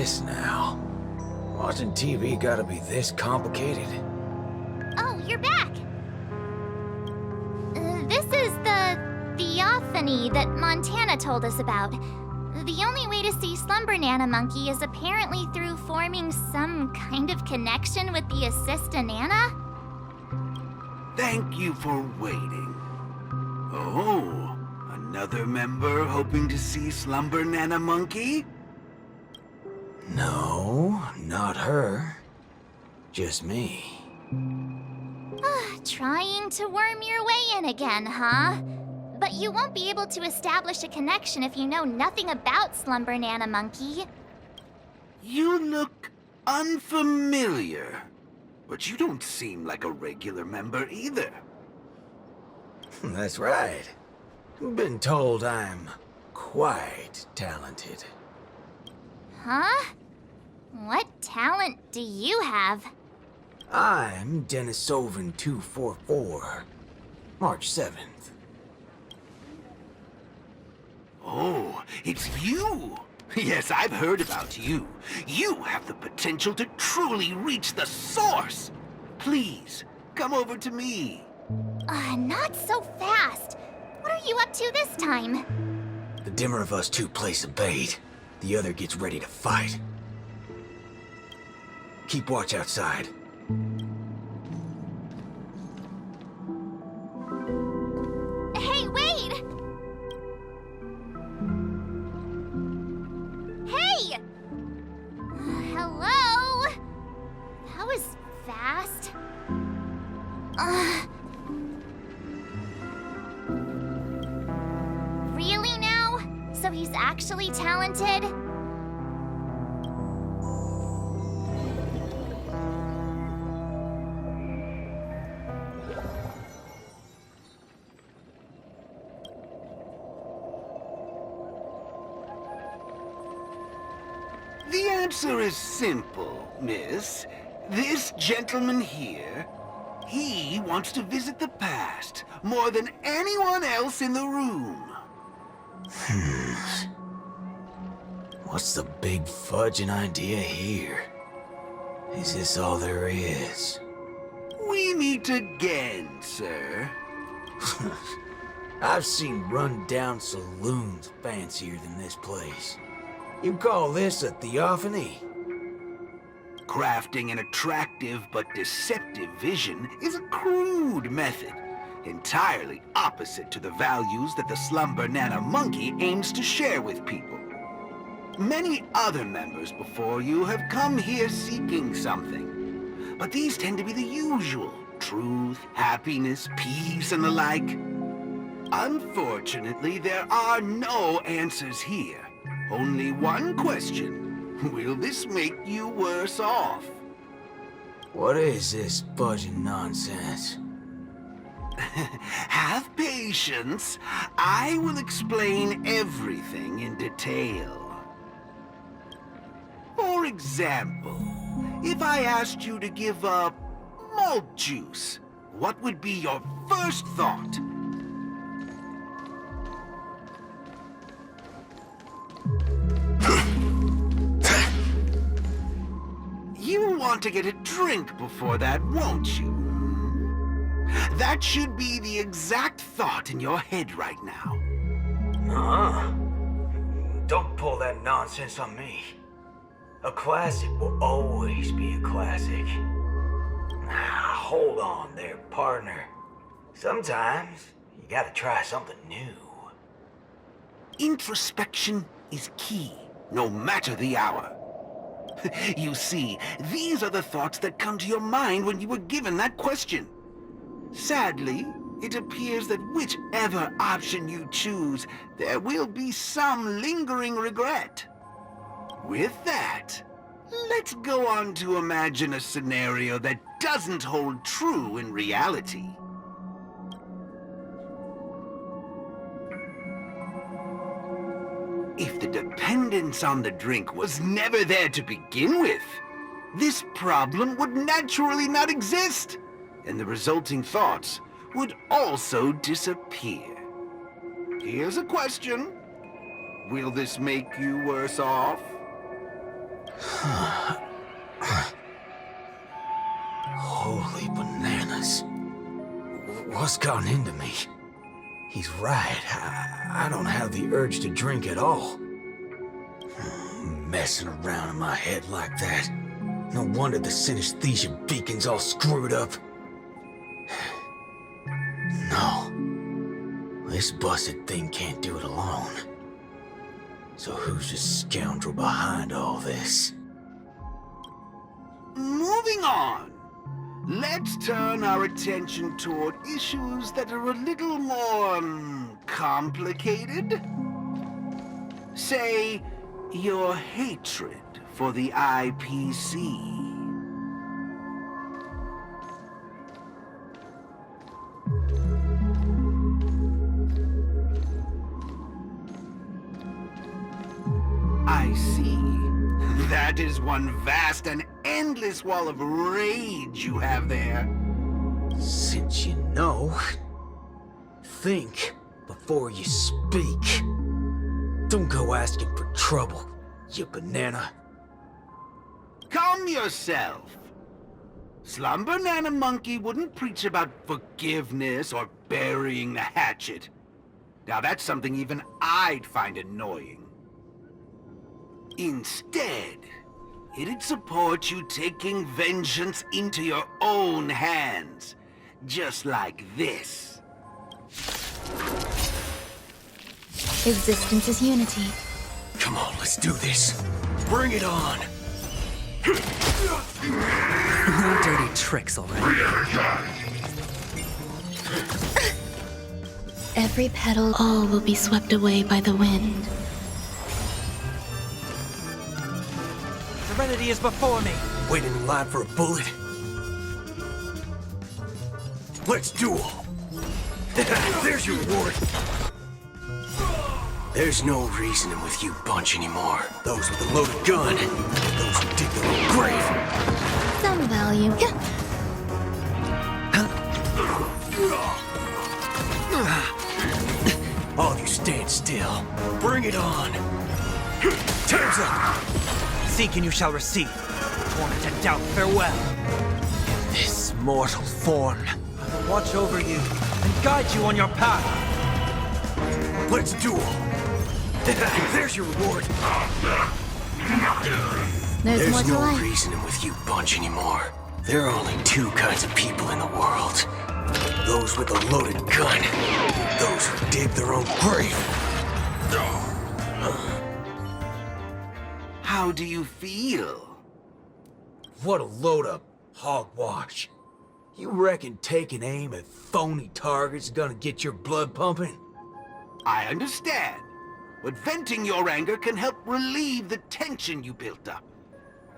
this now? Watching TV gotta be this complicated? Oh, you're back! This is the theophany that Montana told us about. The only way to see Slumber Nana Monkey is apparently through forming some kind of connection with the Assista Nana? Thank you for waiting. Oh, another member hoping to see Slumber Nana Monkey? No, not her. Just me. Trying to worm your way in again, huh? But you won't be able to establish a connection if you know nothing about Slumber Nana Monkey. You look unfamiliar, but you don't seem like a regular member either. That's right. Been told I'm quite talented. Huh? What talent do you have? I'm Denisovan 244. March 7th. Oh, it's you! Yes, I've heard about you. You have the potential to truly reach the source! Please, come over to me. Not so fast. What are you up to this time? The dimmer of us two plays a bait. The other gets ready to fight. Keep watch outside. Hey, wait! Hey! Hello? That was fast. Really now? So he's actually talented? The answer is simple, miss. This gentleman here, he wants to visit the past more than anyone else in the room. What's the big fudging idea here? Is this all there is? We meet again, sir. I've seen run-down saloons fancier than this place. You call this a theophany? Crafting an attractive but deceptive vision is a crude method, entirely opposite to the values that the Slumber Nana Monkey aims to share with people. Many other members before you have come here seeking something, but these tend to be the usual: truth, happiness, peace, and the like. Unfortunately, there are no answers here. Only one question. Will this make you worse off? What is this fudging nonsense? Have patience. I will explain everything in detail. For example, if I asked you to give up malt juice, what would be your first thought? You want to get a drink before that, won't you? That should be the exact thought in your head right now. Don't pull that nonsense on me. A classic will always be a classic. Hold on there, partner. Sometimes you gotta try something new. Introspection is key, no matter the hour. You see, these are the thoughts that come to your mind when you were given that question. Sadly, it appears that whichever option you choose, there will be some lingering regret. With that, let's go on to imagine a scenario that doesn't hold true in reality. If the dependence on the drink was never there to begin with, this problem would naturally not exist, and the resulting thoughts would also disappear. Here's a question. Will this make you worse off? Holy bananas. What's gotten into me? He's right. I don't have the urge to drink at all. Messing around in my head like that. No wonder the synesthesia beacon's all screwed up. No. This busted thing can't do it alone. So who's the scoundrel behind all this? Moving on. Let's turn our attention toward issues that are a little more complicated. Say, your hatred for the IPC. I see. That is one vast and endless wall of rage you have there. Since you know, think before you speak. Don't go asking for trouble, you banana. Calm yourself. Slumber Nana Monkey wouldn't preach about forgiveness or burying the hatchet. Now that's something even I'd find annoying. Instead, it'd support you taking vengeance into your own hands. Just like this. Existence is unity. Come on, let's do this. Bring it on. No dirty tricks already. Every petal, all will be swept away by the wind. Serenity is before me. Waiting in line for a bullet. Let's duel. There's your reward. There's no reasoning with you bunch anymore. Those with a loaded gun, those who dig their own grave. Some value. All of you stand still. Bring it on. Time's up. Seek and you shall receive. Torment and doubt, farewell. This mortal form, I will watch over you and guide you on your path. Let's duel. There's your reward. There's more to no life. reasoning with you bunch anymore. There are only two kinds of people in the world. Those with a loaded gun. Those who dig their own grave. How do you feel? What a load of hogwash. You reckon taking aim at phony targets is gonna get your blood pumping? I understand. But venting your anger can help relieve the tension you built up.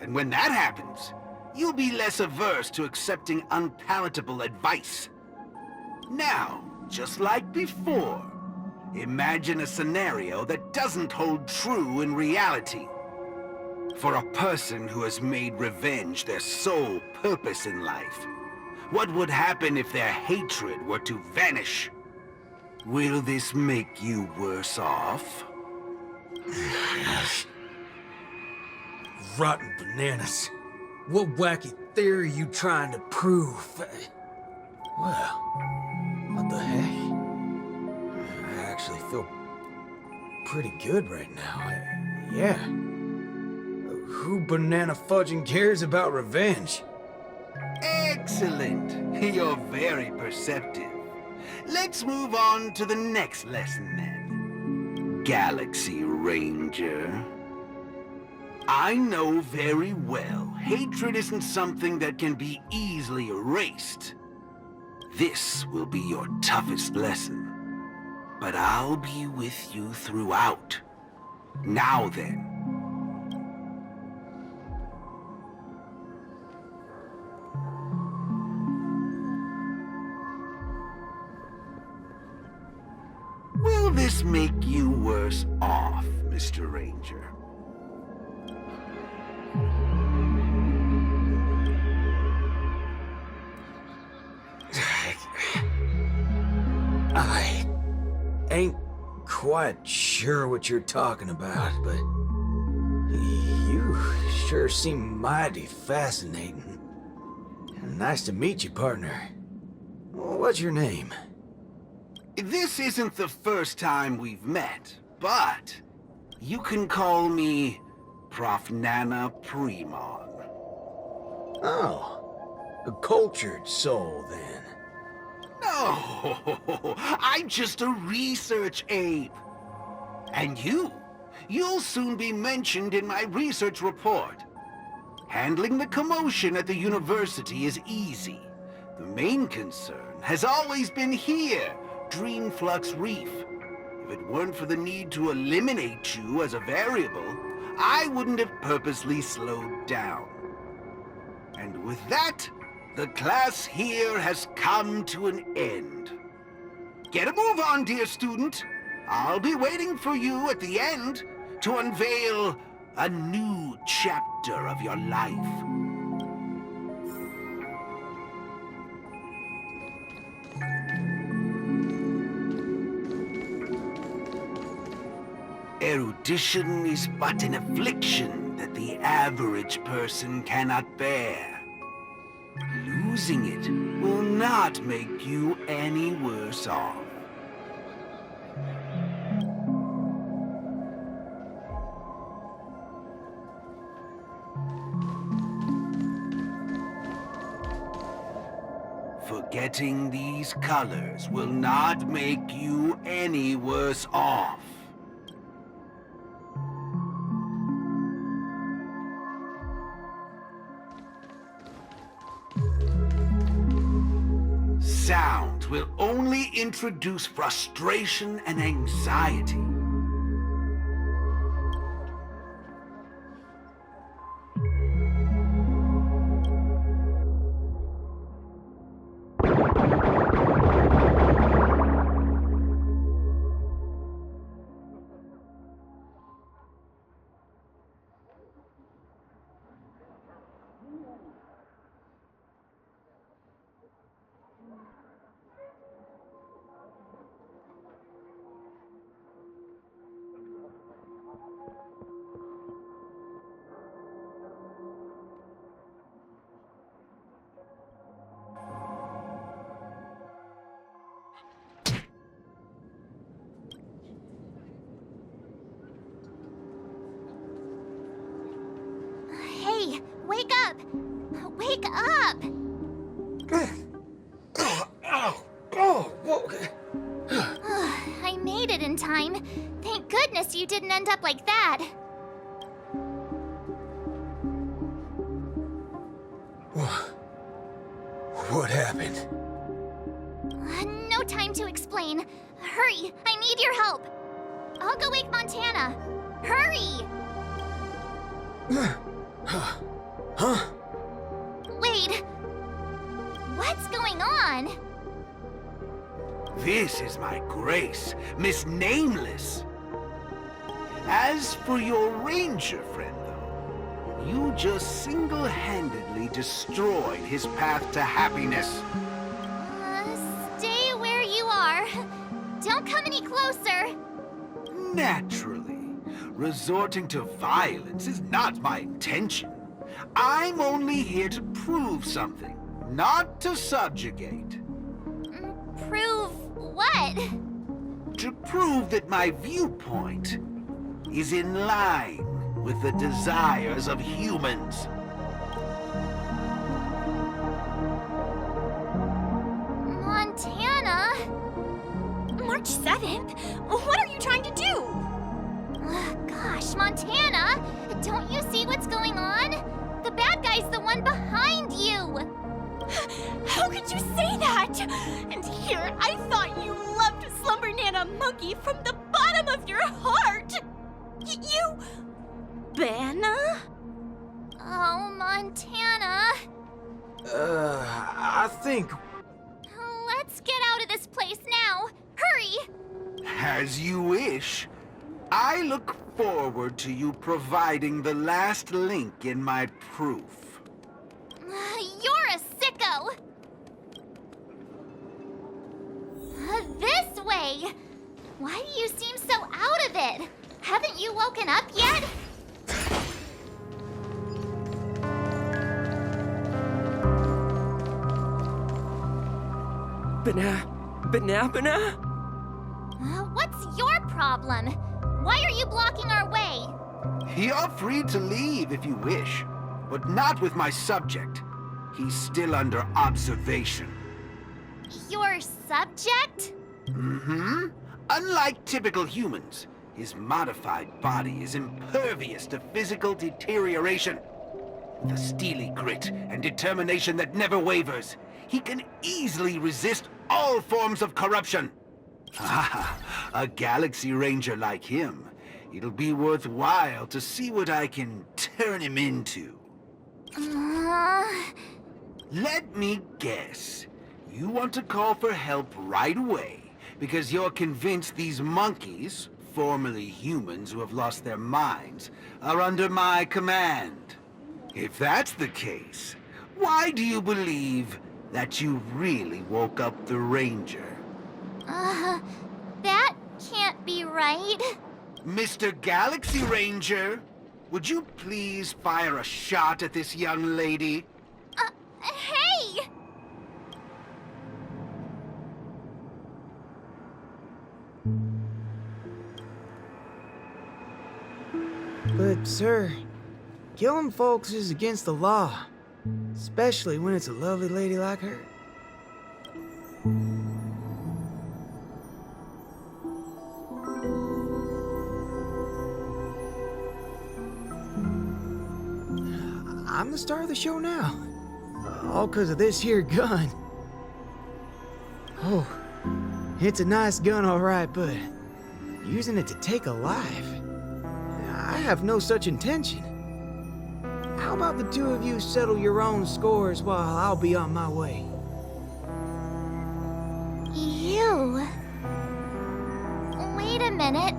And when that happens, you'll be less averse to accepting unpalatable advice. Now, just like before, imagine a scenario that doesn't hold true in reality. For a person who has made revenge their sole purpose in life, what would happen if their hatred were to vanish? Will this make you worse off? Rotten bananas. What wacky theory are you trying to prove? Well, what the heck? I actually feel pretty good right now. Yeah. Who banana fudging cares about revenge? Excellent! You're very perceptive. Let's move on to the next lesson then. Galaxy Ranger. I know very well hatred isn't something that can be easily erased. This will be your toughest lesson. But I'll be with you throughout. Now then. Will this make you worse off, Mr. Ranger? I ain't quite sure what you're talking about, but you sure seem mighty fascinating. Nice to meet you, partner. What's your name? This isn't the first time we've met, but you can call me Prof. Nana Primon. Oh, a cultured soul, then. No, I'm just a research ape. And you'll soon be mentioned in my research report. Handling the commotion at the university is easy. The main concern has always been here, Dreamflux Reef. If it weren't for the need to eliminate you as a variable, I wouldn't have purposely slowed down. And with that, the class here has come to an end. Get a move on, dear student. I'll be waiting for you at the end to unveil a new chapter of your life. Erudition is but an affliction that the average person cannot bear. Losing it will not make you any worse off. Forgetting these colors will not make you any worse off. Sound will only introduce frustration and anxiety. Hey, wake up! Wake up! I made it in time. Thank goodness you didn't end up like that. What happened? No time to explain. Hurry, I need your help. I'll go wake Montana. Hurry! Huh? Wait. What's going on? This is my grace, Miss Nameless. As for your ranger friend, though, you just single-handedly destroyed his path to happiness. Stay where you are. Don't come any closer. Naturally, resorting to violence is not my intention. I'm only here to prove something, not to subjugate. Prove what? To prove that my viewpoint is in line with the desires of humans. Montana? March 7th? What are you trying to do? Gosh, Montana! Don't you see what's going on? The bad guy's the one behind you! How could you say that? And here, I thought you loved Slumber Nana Monkey from the bottom of your heart! You... Banna? Oh, Montana. I think... Let's get out of this place now. Hurry! As you wish. I look forward to you providing the last link in my proof. You're a sicko! This way! Why do you seem so out of it? Haven't you woken up yet? Banana? What's your problem? Why are you blocking our way? You're free to leave if you wish, but not with my subject. He's still under observation. Your subject? Mm-hmm. Unlike typical humans, his modified body is impervious to physical deterioration. With a steely grit and determination that never wavers, he can easily resist all forms of corruption. Ah, a Galaxy Ranger like him. It'll be worthwhile to see what I can turn him into. Let me guess. You want to call for help right away because you're convinced these monkeys, formerly humans who have lost their minds, are under my command. If that's the case, why do you believe that you really woke up the Ranger? That can't be right. Mr. Galaxy Ranger, would you please fire a shot at this young lady? Hey! But, sir, killing folks is against the law. Especially when it's a lovely lady like her. I'm the star of the show now. All 'cause of this here gun. Oh, it's a nice gun, all right, but using it to take a life? I have no such intention. How about the two of you settle your own scores while I'll be on my way? You... Wait a minute.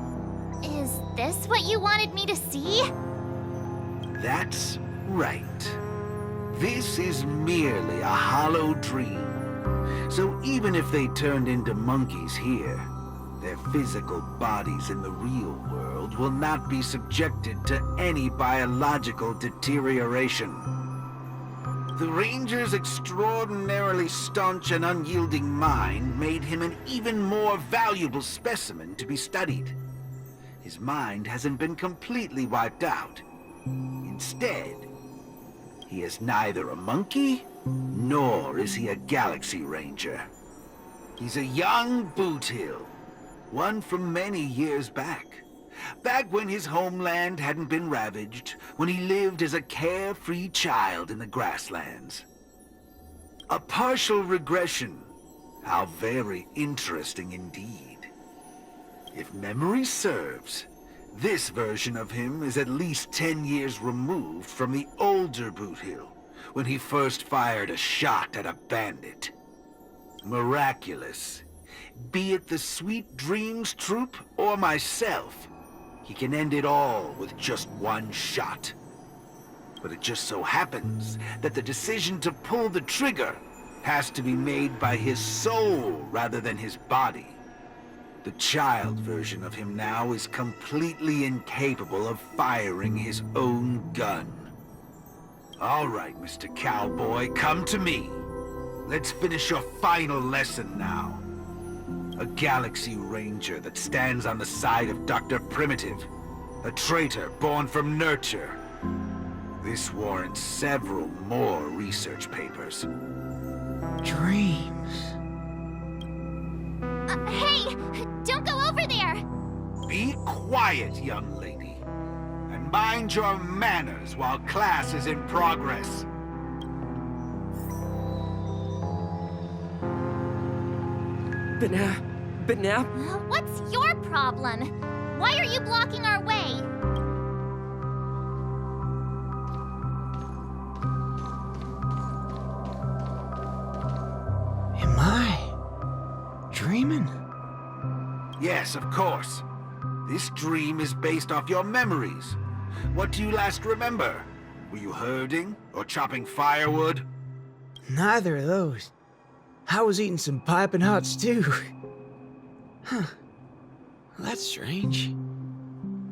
Is this what you wanted me to see? That's right. This is merely a hollow dream. So even if they turned into monkeys here, their physical bodies in the real world will not be subjected to any biological deterioration. The Ranger's extraordinarily staunch and unyielding mind made him an even more valuable specimen to be studied. His mind hasn't been completely wiped out. Instead, he is neither a monkey, nor is he a Galaxy Ranger. He's a young Boothill, one from many years back. Back when his homeland hadn't been ravaged, when he lived as a carefree child in the grasslands. A partial regression. How very interesting indeed. If memory serves, this version of him is at least 10 years removed from the older Boothill, when he first fired a shot at a bandit. Miraculous. Be it the Sweet Dreams Troop or myself, he can end it all with just one shot. But it just so happens that the decision to pull the trigger has to be made by his soul rather than his body. The child version of him now is completely incapable of firing his own gun. All right, Mr. Cowboy, come to me. Let's finish your final lesson now. A Galaxy Ranger that stands on the side of Dr. Primitive. A traitor born from nurture. This warrants several more research papers. Dreams. Hey! Don't go over there! Be quiet, young lady. And mind your manners while class is in progress. Banana? What's your problem? Why are you blocking our way? Am I dreaming? Yes, of course. This dream is based off your memories. What do you last remember? Were you herding or chopping firewood? Neither of those. I was eating some piping hot stew. Huh. That's strange.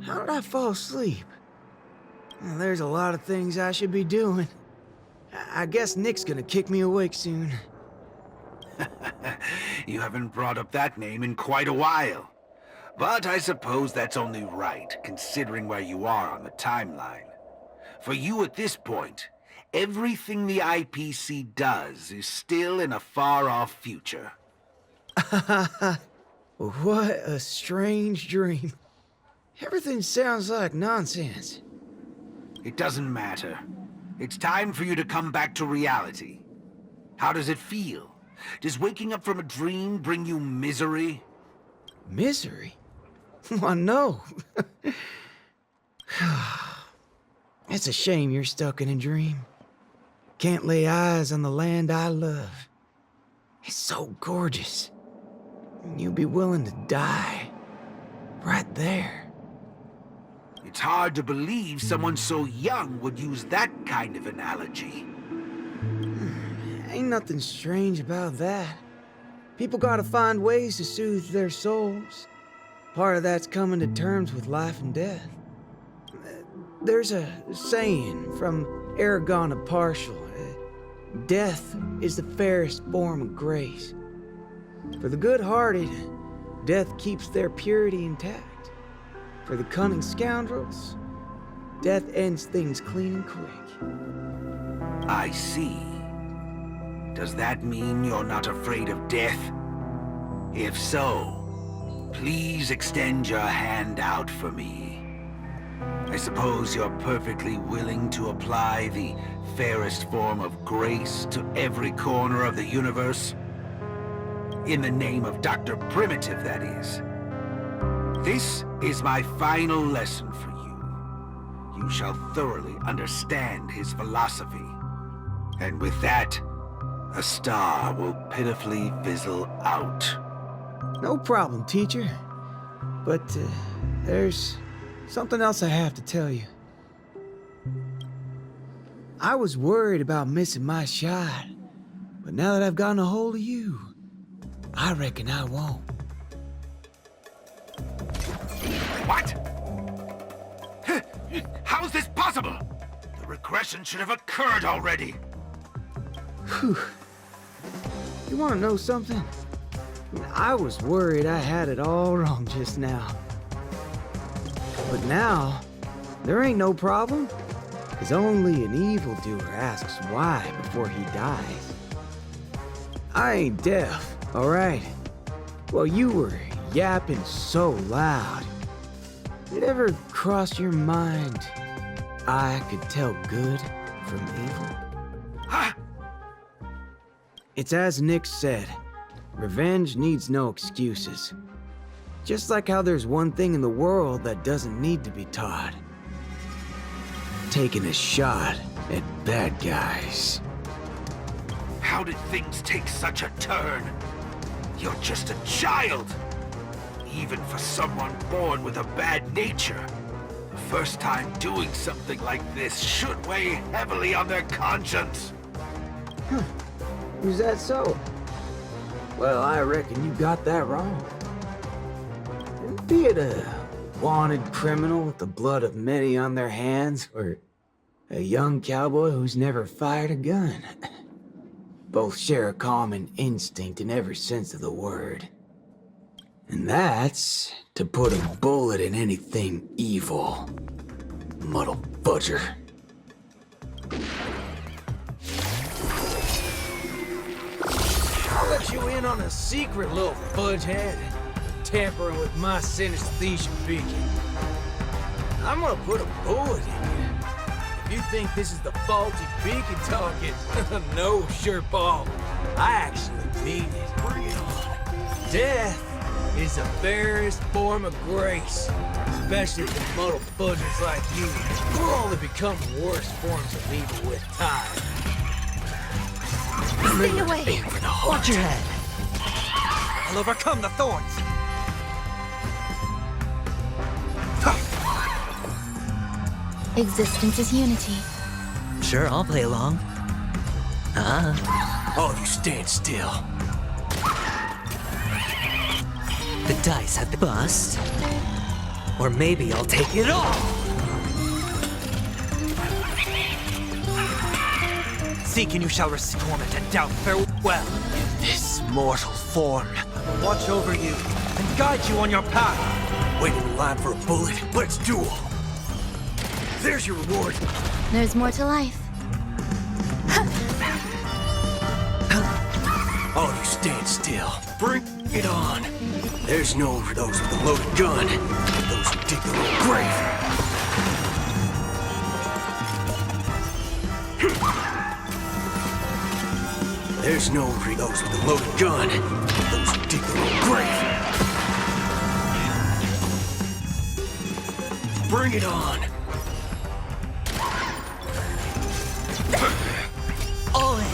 How did I fall asleep? Well, there's a lot of things I should be doing. I guess Nick's gonna kick me awake soon. You haven't brought up that name in quite a while. But I suppose that's only right, considering where you are on the timeline. For you at this point, everything the IPC does is still in a far-off future. What a strange dream. Everything sounds like nonsense. It doesn't matter. It's time for you to come back to reality. How does it feel? Does waking up from a dream bring you misery? Misery? Why, no. It's a shame you're stuck in a dream. Can't lay eyes on the land I love. It's so gorgeous. You'd be willing to die. Right there. It's hard to believe someone so young would use that kind of analogy. Ain't nothing strange about that. People gotta find ways to soothe their souls. Part of that's coming to terms with life and death. There's a saying from Aragon the Partial. Death is the fairest form of grace. For the good-hearted, death keeps their purity intact. For the cunning scoundrels, death ends things clean and quick. I see. Does that mean you're not afraid of death? If so, please extend your hand out for me. I suppose you're perfectly willing to apply the fairest form of grace to every corner of the universe? In the name of Dr. Primitive, that is. This is my final lesson for you. You shall thoroughly understand his philosophy. And with that, a star will pitifully fizzle out. No problem, teacher. But there's something else I have to tell you. I was worried about missing my shot, but now that I've gotten a hold of you, I reckon I won't. What? How is this possible? The regression should have occurred already. Whew. You want to know something? I was worried I had it all wrong just now. But now, there ain't no problem. Because only an evildoer asks why before he dies. I ain't deaf, alright? Well, you were yapping so loud. Did it ever cross your mind I could tell good from evil? Huh? It's as Nick said, revenge needs no excuses. Just like how there's one thing in the world that doesn't need to be taught. Taking a shot at bad guys. How did things take such a turn? You're just a child. Even for someone born with a bad nature, the first time doing something like this should weigh heavily on their conscience. Is that so? Well, I reckon you got that wrong. Be it a wanted criminal with the blood of many on their hands, or a young cowboy who's never fired a gun. Both share a common instinct in every sense of the word. And that's to put a bullet in anything evil. Muddle budger. I'll let you in on a secret, little fudgehead. Tampering with my synesthesia beacon. I'm gonna put a bullet in you. If you think this is the faulty beacon talking, no, Sureball. I actually mean it. Bring it on. Death is the fairest form of grace, especially for muddled fudgers like you. We'll only become worse forms of evil with time. Stay away! Watch your head. I'll overcome the thorns. Existence is unity. Sure, I'll play along. Oh, you stand still. The dice had the bust. Or maybe I'll take it all. Seek and you shall receive torment and doubt farewell. This This mortal form, I will watch over you and guide you on your path. Wait in line for a bullet. Let's duel. There's your reward. There's more to life. All of you stand still. Bring it on. There's no room for those with a loaded gun. Those who dig their own grave. There's no room for those with a loaded gun. Those who dig their own grave. Bring it on. All in.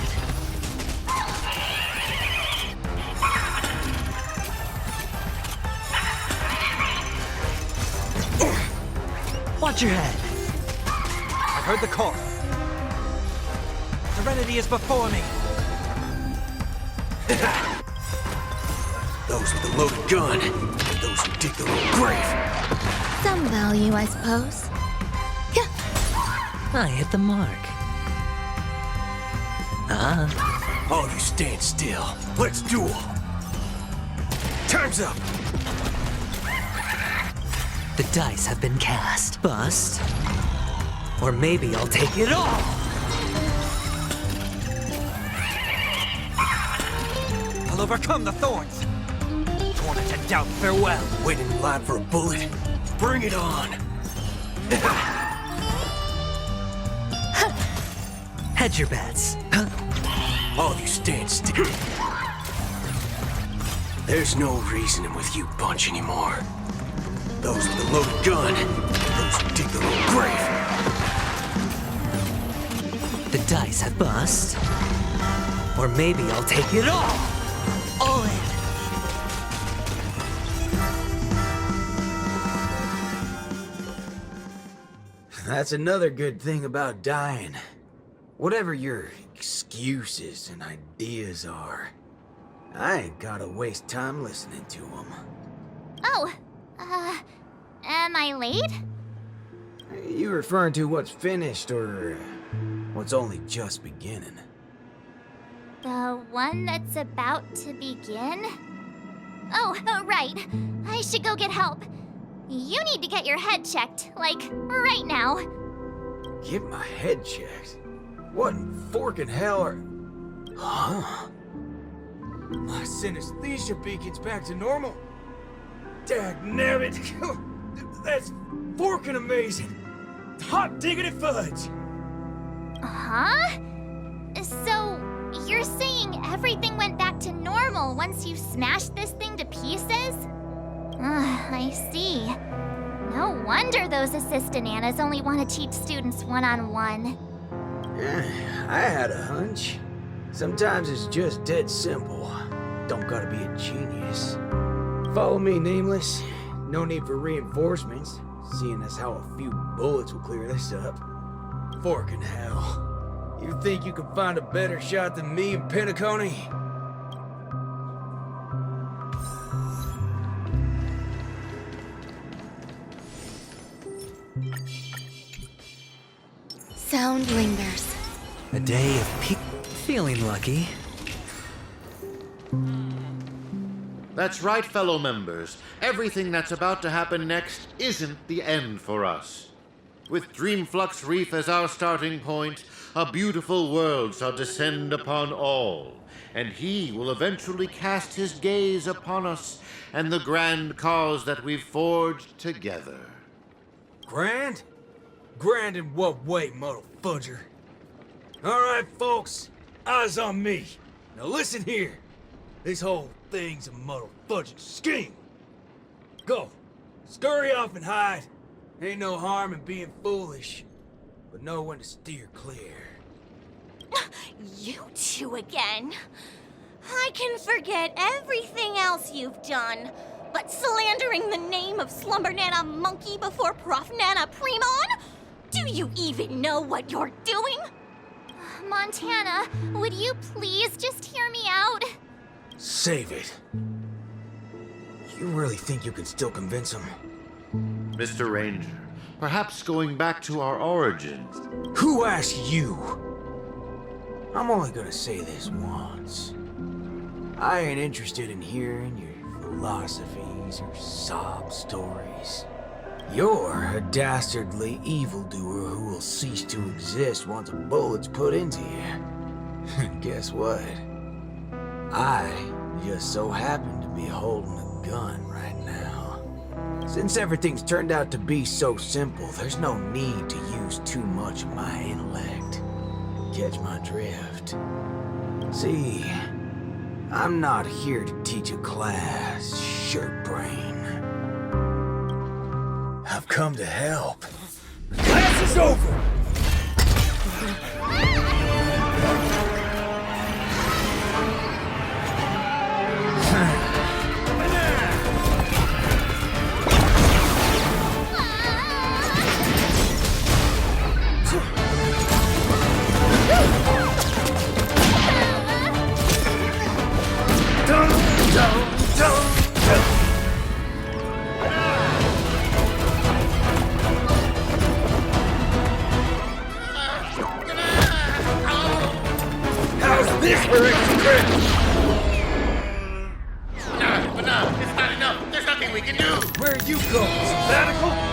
Watch your head. I've heard the call. Serenity is before me. Those with a loaded gun. Those who dig their own grave. Some value, I suppose. I hit the mark. All of you stand still. Let's duel. Time's up. The dice have been cast. Bust. Or maybe I'll take it all. I'll overcome the thorns. Torment and doubt, farewell. Wait in line for a bullet. Bring it on. Hedge your bets. All of you stand still. There's no reasoning with you bunch anymore. Those with a loaded gun. Those who dig their own grave. The dice have bust. Or maybe I'll take it all. All in. That's another good thing about dying. Whatever your excuses and ideas are, I ain't gotta waste time listening to them. Oh, am I late? You referring to what's finished or what's only just beginning? The one that's about to begin? Oh, right. I should go get help. You need to get your head checked, like, right now. Get my head checked? What in forking hell are... Huh? My synesthesia beacon's back to normal. Dagnabbit! That's forking amazing! Hot diggity fudge! Huh? So, you're saying everything went back to normal once you smashed this thing to pieces? I see. No wonder those assistant Annas only want to teach students one-on-one. I had a hunch. Sometimes it's just dead simple. Don't gotta be a genius. Follow me, Nameless. No need for reinforcements, seeing as how a few bullets will clear this up. Forking hell. You think you can find a better shot than me and Penacony? Sound lingers. A day of peak. Feeling lucky. That's right, fellow members. Everything that's about to happen next isn't the end for us. With Dreamflux Reef as our starting point, a beautiful world shall descend upon all, and he will eventually cast his gaze upon us and the grand cause that we've forged together. Grand? Grand in what way, muddle fudger? Alright, folks. Eyes on me. Now listen here. This whole thing's a muddle fudging scheme. Go. Scurry off and hide. Ain't no harm in being foolish. But know when to steer clear. You two again. I can forget everything else you've done, but slandering the name of Slumber Nana Monkey before Prof Nana Primon? Do you even know what you're doing? Montana, would you please just hear me out? Save it. You really think you can still convince him? Mr. Ranger, perhaps going back to our origins. Who asked you? I'm only gonna say this once. I ain't interested in hearing your philosophies or sob stories. You're a dastardly evildoer who will cease to exist once a bullet's put into you. Guess what? I just so happen to be holding a gun right now. Since everything's turned out to be so simple, there's no need to use too much of my intellect. Catch my drift? See, I'm not here to teach a class, shirt brain. I've come to help. The class is over! How's this for extra credit? No, it's not enough. There's nothing we can do. Where are you going? Sabbatical?